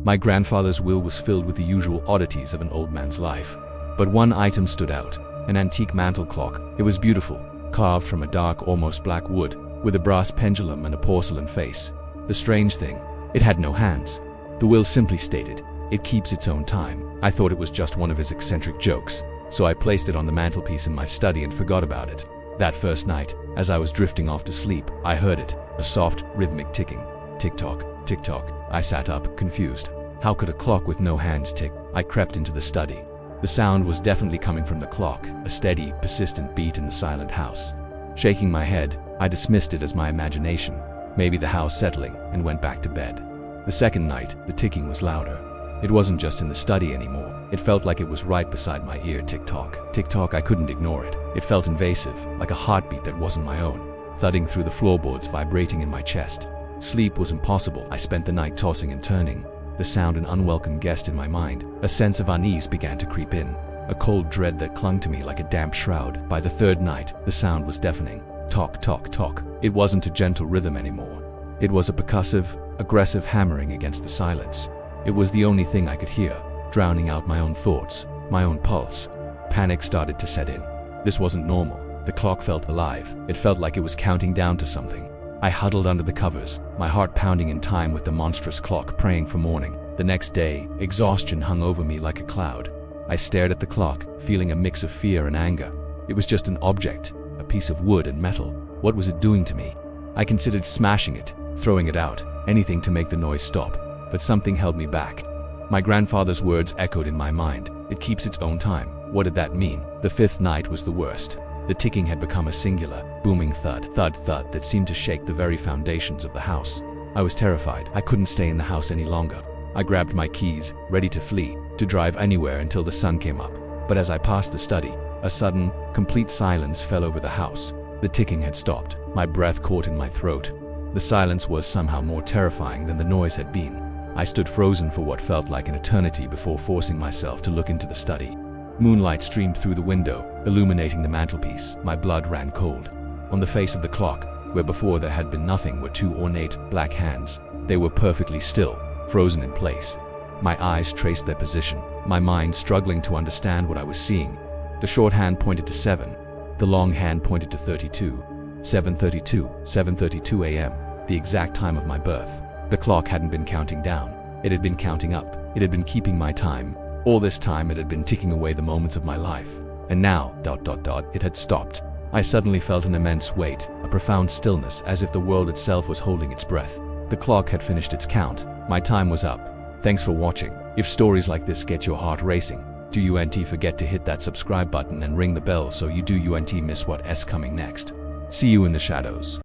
My grandfather's will was filled with the usual oddities of an old man's life. But one item stood out, an antique mantel clock. It was beautiful, carved from a dark, almost black wood, with a brass pendulum and a porcelain face. The strange thing, it had no hands. The will simply stated, "It keeps its own time." I thought it was just one of his eccentric jokes, so I placed it on the mantelpiece in my study and forgot about it. That first night, as I was drifting off to sleep, I heard it, a soft, rhythmic ticking. Tick-tock, tick-tock. I sat up, confused. How could a clock with no hands tick? I crept into the study. The sound was definitely coming from the clock, a steady, persistent beat in the silent house. Shaking my head, I dismissed it as my imagination, maybe the house settling, and went back to bed. The second night, the ticking was louder. It wasn't just in the study anymore. It felt like it was right beside my ear. Tick-tock. Tick-tock. I couldn't ignore it. It felt invasive, like a heartbeat that wasn't my own, thudding through the floorboards, vibrating in my chest. Sleep was impossible. I spent the night tossing and turning, the sound an unwelcome guest in my mind. A sense of unease began to creep in, a cold dread that clung to me like a damp shroud. By the third night, the sound was deafening. Talk, talk, talk. It wasn't a gentle rhythm anymore. It was a percussive, aggressive hammering against the silence. It was the only thing I could hear, drowning out my own thoughts, my own pulse. Panic started to set in. This wasn't normal. The clock felt alive. It felt like it was counting down to something. I huddled under the covers, my heart pounding in time with the monstrous clock, praying for morning. The next day, exhaustion hung over me like a cloud. I stared at the clock, feeling a mix of fear and anger. It was just an object, a piece of wood and metal. What was it doing to me? I considered smashing it, throwing it out, anything to make the noise stop. But something held me back. My grandfather's words echoed in my mind. It keeps its own time. What did that mean? The fifth night was the worst. The ticking had become a singular, booming thud, thud, thud that seemed to shake the very foundations of the house. I was terrified. I couldn't stay in the house any longer. I grabbed my keys, ready to flee, to drive anywhere until the sun came up. But as I passed the study, a sudden, complete silence fell over the house. The ticking had stopped. My breath caught in my throat. The silence was somehow more terrifying than the noise had been. I stood frozen for what felt like an eternity before forcing myself to look into the study. Moonlight streamed through the window, illuminating the mantelpiece. My blood ran cold. On the face of the clock, where before there had been nothing, were two ornate, black hands. They were perfectly still, frozen in place. My eyes traced their position, my mind struggling to understand what I was seeing. The short hand pointed to 7. The long hand pointed to 32. 7:32, 7:32 a.m., the exact time of my birth. The clock hadn't been counting down. It had been counting up. It had been keeping my time. All this time it had been ticking away the moments of my life. And now, it had stopped. I suddenly felt an immense weight, a profound stillness, as if the world itself was holding its breath. The clock had finished its count. My time was up. Thanks for watching. If stories like this get your heart racing, do forget to hit that subscribe button and ring the bell so you do miss what's coming next. See you in the shadows.